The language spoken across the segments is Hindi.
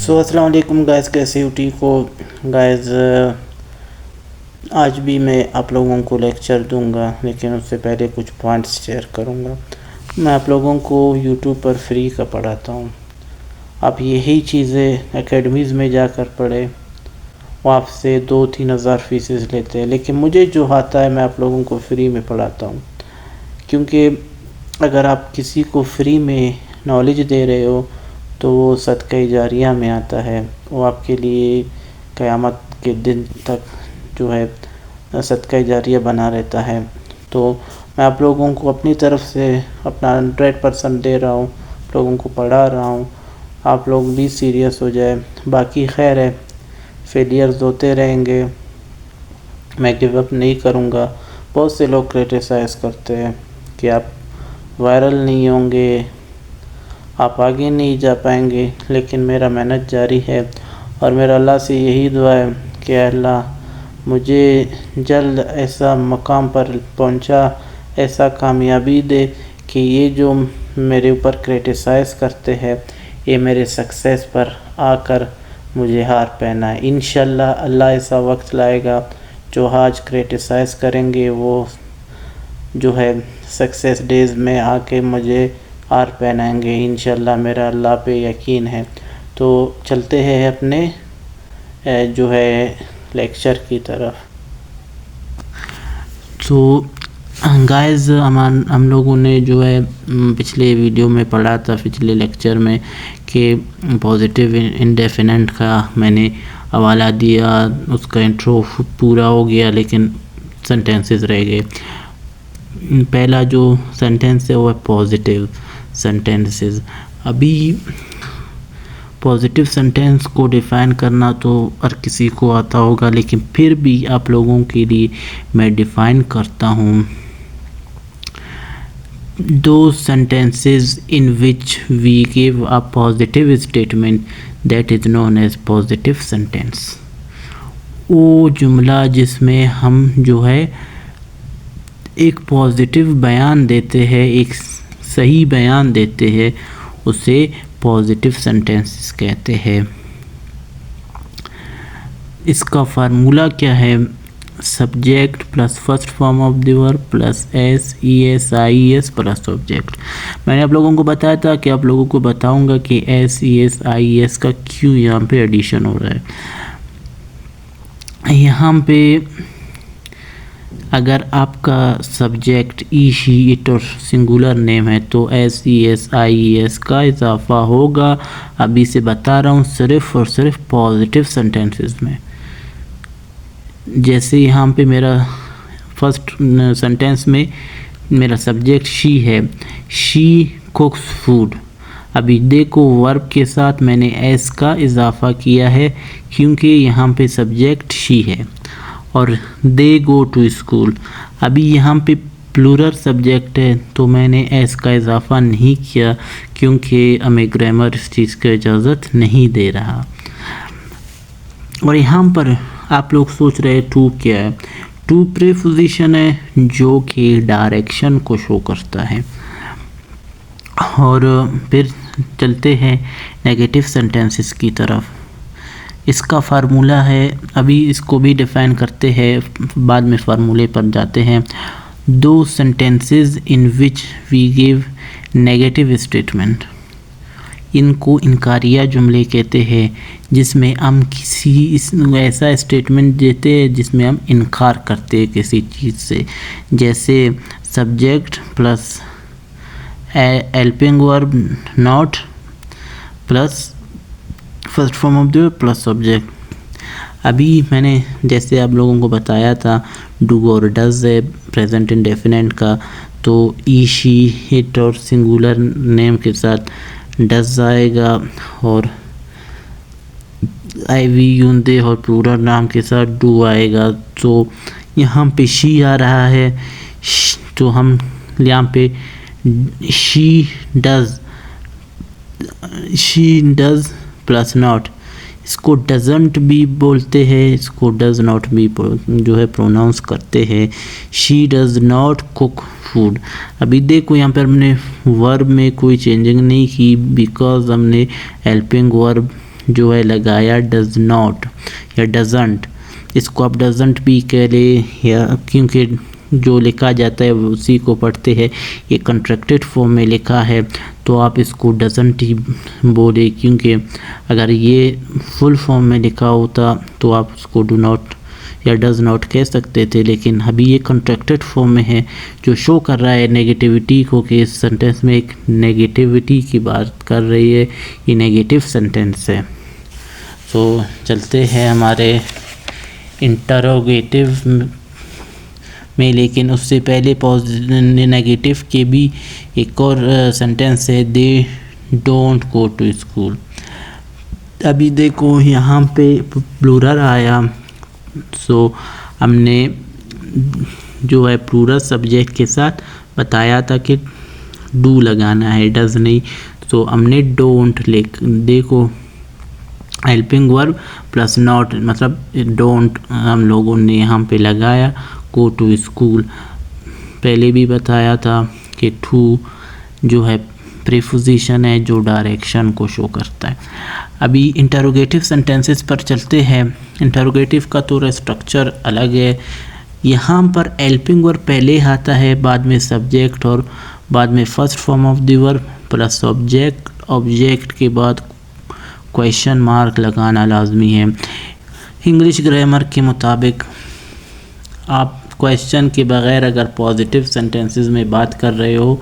अस्सलाम वालेकुम गाइस, कैसे हो? ठीक हो गाइस? आज भी मैं आप लोगों को लेक्चर दूंगा, लेकिन उससे पहले कुछ पॉइंट्स शेयर करूंगा। मैं आप लोगों को यूट्यूब पर फ्री का पढ़ाता हूं। आप यही चीज़ें एकेडमीज़ में जाकर पढ़े, वो आपसे 2-3 हज़ार फीसेस लेते हैं, लेकिन मुझे जो आता है मैं आप लोगों को फ्री में पढ़ाता हूँ। क्योंकि अगर आप किसी को फ्री में नॉलेज दे रहे हो तो वो सदक़े जारिया में आता है। वो आपके लिए क़यामत के दिन तक जो है सदक़े जारिया बना रहता है। तो मैं आप लोगों को अपनी तरफ से अपना 100% दे रहा हूँ, लोगों को पढ़ा रहा हूँ। आप लोग भी सीरियस हो जाए। बाकी खैर है, फेलियर्स होते रहेंगे, मैं गिव अप नहीं करूँगा। बहुत से लोग क्रिटिसाइज़ करते हैं कि आप वायरल नहीं होंगे, आप आगे नहीं जा पाएंगे, लेकिन मेरा मेहनत जारी है और मेरा अल्लाह से यही दुआ है कि अल्लाह मुझे जल्द ऐसा मकाम पर पहुंचा, ऐसा कामयाबी दे कि ये जो मेरे ऊपर क्रिटिसाइज़ करते हैं ये मेरे सक्सेस पर आकर मुझे हार पहनाए। इंशाल्लाह अल्लाह ऐसा वक्त लाएगा जो आज क्रिटिसाइज़ करेंगे वो जो है सक्सेस डेज़ में आके मुझे हार पहनाएंगे। इंशाल्लाह मेरा अल्लाह पे यकीन है। तो चलते हैं अपने जो है लेक्चर की तरफ। तो गाइस, हम लोगों ने जो है पिछले वीडियो में पढ़ा था, पिछले लेक्चर में, कि पॉजिटिव इंडेफिनेट का मैंने हवाला दिया, उसका इंट्रो पूरा हो गया लेकिन सेंटेंसेस रह गए। पहला जो सेंटेंस है वो है पॉजिटिव सेंटेंसेस। अभी पॉजिटिव सेंटेंस को डिफ़ाइन करना तो हर किसी को आता होगा, लेकिन फिर भी आप लोगों के लिए मैं डिफ़ाइन करता हूँ। Those sentences in which we give a positive statement that is known as positive sentence। वो जुमला जिसमें हम जो है एक पॉजिटिव बयान देते हैं, एक सही बयान देते हैं, उसे पॉजिटिव सेंटेंसेस कहते हैं। इसका फार्मूला क्या है? Subject plus first form of the verb plus S E S I S plus object. मैंने आप लोगों को बताया था कि आप लोगों को बताऊंगा कि S E S I S का क्यों यहाँ पे एडिशन हो रहा है। यहाँ पे अगर आपका सब्जेक्ट ई शी इट और सिंगुलर नेम है तो S E S I S का इजाफा होगा। अभी से बता रहा हूँ, सिर्फ और सिर्फ पॉजिटिव सेंटेंसेस में। जैसे यहाँ पे मेरा फर्स्ट सेंटेंस में मेरा सब्जेक्ट शी है, शी कुक्स फूड। अभी देखो वर्ब के साथ मैंने एस का इजाफा किया है क्योंकि यहाँ पे सब्जेक्ट शी है। और दे गो टू स्कूल, अभी यहाँ पे प्लूरल सब्जेक्ट है तो मैंने एस का इजाफा नहीं किया क्योंकि हमें ग्रामर इस चीज़ की इजाज़त नहीं दे रहा। और यहाँ पर आप लोग सोच रहे टू क्या है? टू प्रीपोजिशन है जो कि डायरेक्शन को शो करता है। और फिर चलते हैं नेगेटिव सेंटेंसेस की तरफ। इसका फार्मूला है, अभी इसको भी डिफ़ाइन करते हैं, बाद में फार्मूले पर जाते हैं। दो sentences in which we give negative statement, इनको इनकारिया जुमले कहते हैं, जिसमें हम किसी ऐसा स्टेटमेंट देते हैं जिसमें हम इनकार करते हैं किसी चीज़ से। जैसे subject plus helping verb not plus first form of the verb plus object. अभी मैंने जैसे आप लोगों को बताया था डू और डज है प्रेजेंट इंडेफिनेट का, तो ई शी इट और सिंगुलर नेम के साथ डज आएगा और आई वी यून दे और प्लूरल नाम के साथ डू आएगा। तो यहाँ पे शी आ रहा है, तो हम यहाँ पे शी डज प्लस नॉट, इसको डजंट भी बोलते हैं, इसको डज नॉट भी जो है प्रोनाउंस करते हैं। She does not cook food. अभी देखो यहाँ पर हमने वर्ब में कोई चेंजिंग नहीं की बिकॉज हमने हेल्पिंग वर्ब जो है लगाया डज नॉट या डजंट, इसको आप डजंट भी कह ले, या क्योंकि जो लिखा जाता है वो उसी को पढ़ते हैं। ये कंट्रैक्टेड फॉर्म में लिखा है तो आप इसको डजंट ही बोले, क्योंकि अगर ये फुल फॉर्म में लिखा होता तो आप उसको डू नॉट या डज नॉट कह सकते थे, लेकिन अभी ये कंट्रैक्टेड फॉर्म में है, जो शो कर रहा है नेगेटिविटी को, कि इस सेंटेंस में एक नेगेटिविटी की बात कर रही है, ये नेगेटिव सेंटेंस है। तो चलते हैं हमारे इंटरोगेटिव में, लेकिन उससे पहले नेगेटिव के भी एक और सेंटेंस है, they don't go to school. अभी देखो यहाँ पे प्लूरल आया, सो हमने जो है प्लूरल सब्जेक्ट के साथ बताया था कि डू लगाना है, डज नहीं। तो हमने डोंट देखो हेल्पिंग वर्ब प्लस नॉट, मतलब डोंट हम लोगों ने यहाँ पे लगाया, गो टू स्कूल। पहले भी बताया था कि टू जो है प्रीपोजिशन है जो डायरेक्शन को शो करता है। अभी इंटरोगेटिव सेंटेंसेस पर चलते हैं। इंटरोगेटिव का तो स्ट्रक्चर अलग है। यहाँ पर हेल्पिंग वर्ब पहले आता है, बाद में सब्जेक्ट और बाद में first form of the verb plus object. Object के बाद क्वेश्चन मार्क लगाना लाजमी है। इंग्लिश ग्रामर के मुताबिक आप क्वेश्चन के बगैर अगर पॉजिटिव सेंटेंसेस में बात कर रहे हो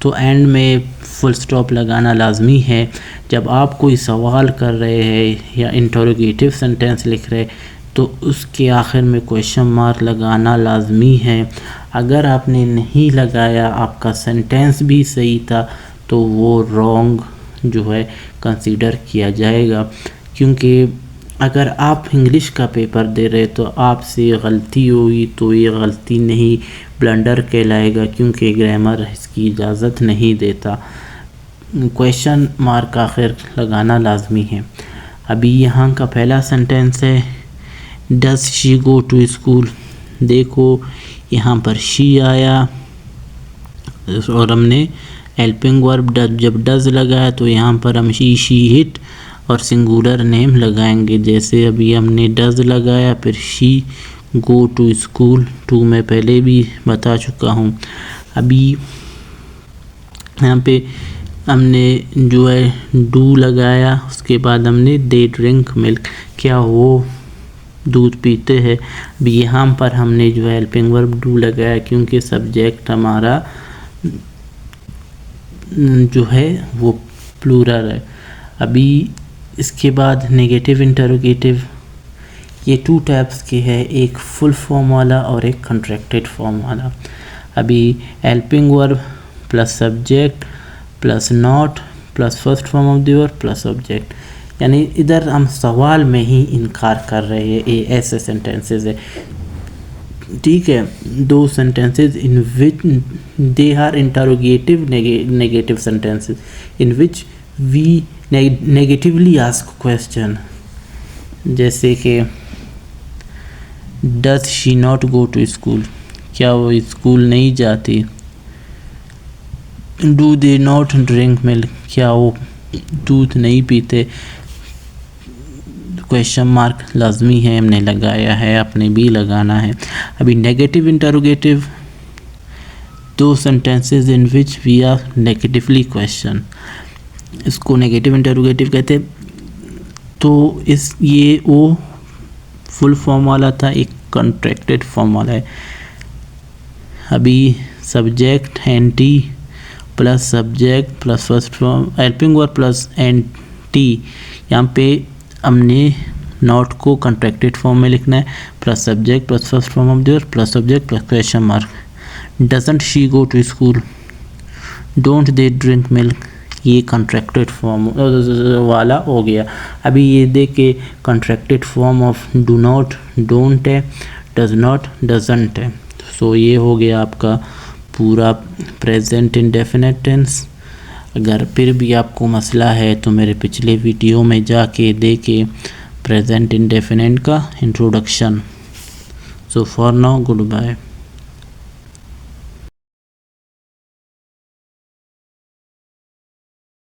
तो एंड में फुल स्टॉप लगाना लाजमी है। जब आप कोई सवाल कर रहे हैं या इंटरोगेटिव सेंटेंस लिख रहे तो उसके आखिर में क्वेश्चन मार्क लगाना लाजमी है। अगर आपने नहीं लगाया, आपका सेंटेंस भी सही था, तो वो रॉन्ग जो है कंसीडर किया जाएगा। क्योंकि अगर आप इंग्लिश का पेपर दे रहे तो आपसे गलती हुई तो ये गलती नहीं, ब्लंडर कहलाएगा, क्योंकि ग्रामर इसकी इजाज़त नहीं देता। क्वेश्चन मार्क आखिर लगाना लाजमी है। अभी यहाँ का पहला सेंटेंस है, does she go to school. देखो यहाँ पर शी आया और हमने हेल्पिंग वर्ब जब डज लगाया तो यहाँ पर हम शी हिट और सिंगुलर नेम लगाएंगे। जैसे अभी हमने डज लगाया, फिर शी गो टू स्कूल, टू मैं पहले भी बता चुका हूँ। अभी यहाँ पे हमने जो है डू लगाया, उसके बाद हमने दे ड्रिंक मिल्क, क्या वो दूध पीते हैं। अभी यहाँ पर हमने जो है हेल्पिंग वर्ब डू लगाया, क्योंकि सब्जेक्ट हमारा जो है वो प्लूरल है। अभी इसके बाद नेगेटिव इंटरोगेटिव, ये टू टाइप्स के है, एक फुल फॉर्म वाला और एक कंट्रैक्टेड फॉर्म वाला। अभी helping verb plus subject plus not plus first form of the verb plus object, यानी इधर हम सवाल में ही इनकार कर रहे हैं। ये ऐसे सेंटेंसेस है, ठीक है। दो sentences in which they are interrogative negative sentences in which we negatively ask question, जैसे कि does she not go to school, क्या वो स्कूल नहीं जाती। Do they not drink milk, क्या वो दूध नहीं पीते। क्वेश्चन मार्क लाजमी है, हमने लगाया है, आपने भी लगाना है। अभी नेगेटिव इंटरोगेटिव, दो sentences in which we are negatively question, इसको नेगेटिव इंटरोगेटिव कहते हैं। तो ये वो फुल फॉर्म वाला था, एक कॉन्ट्रैक्टेड फॉर्म वाला है। अभी subject N T plus subject plus first form helping verb plus N T, यहाँ पे हमने नॉट को कॉन्ट्रैक्टेड फॉर्म में लिखना है, plus subject plus first form of the verb plus subject plus question mark. Doesn't she go to school, don't they drink milk, ये कॉन्ट्रैक्टेड फॉर्म वाला हो गया। अभी ये देख के contracted form of do not don't है, डज नॉट डजंट है। सो ये हो गया आपका पूरा प्रेजेंट इंडेफिनिट टेंस। अगर फिर भी आपको मसला है तो मेरे पिछले वीडियो में जाके देखे प्रेजेंट इंडेफिनिट का introduction. So for now good bye.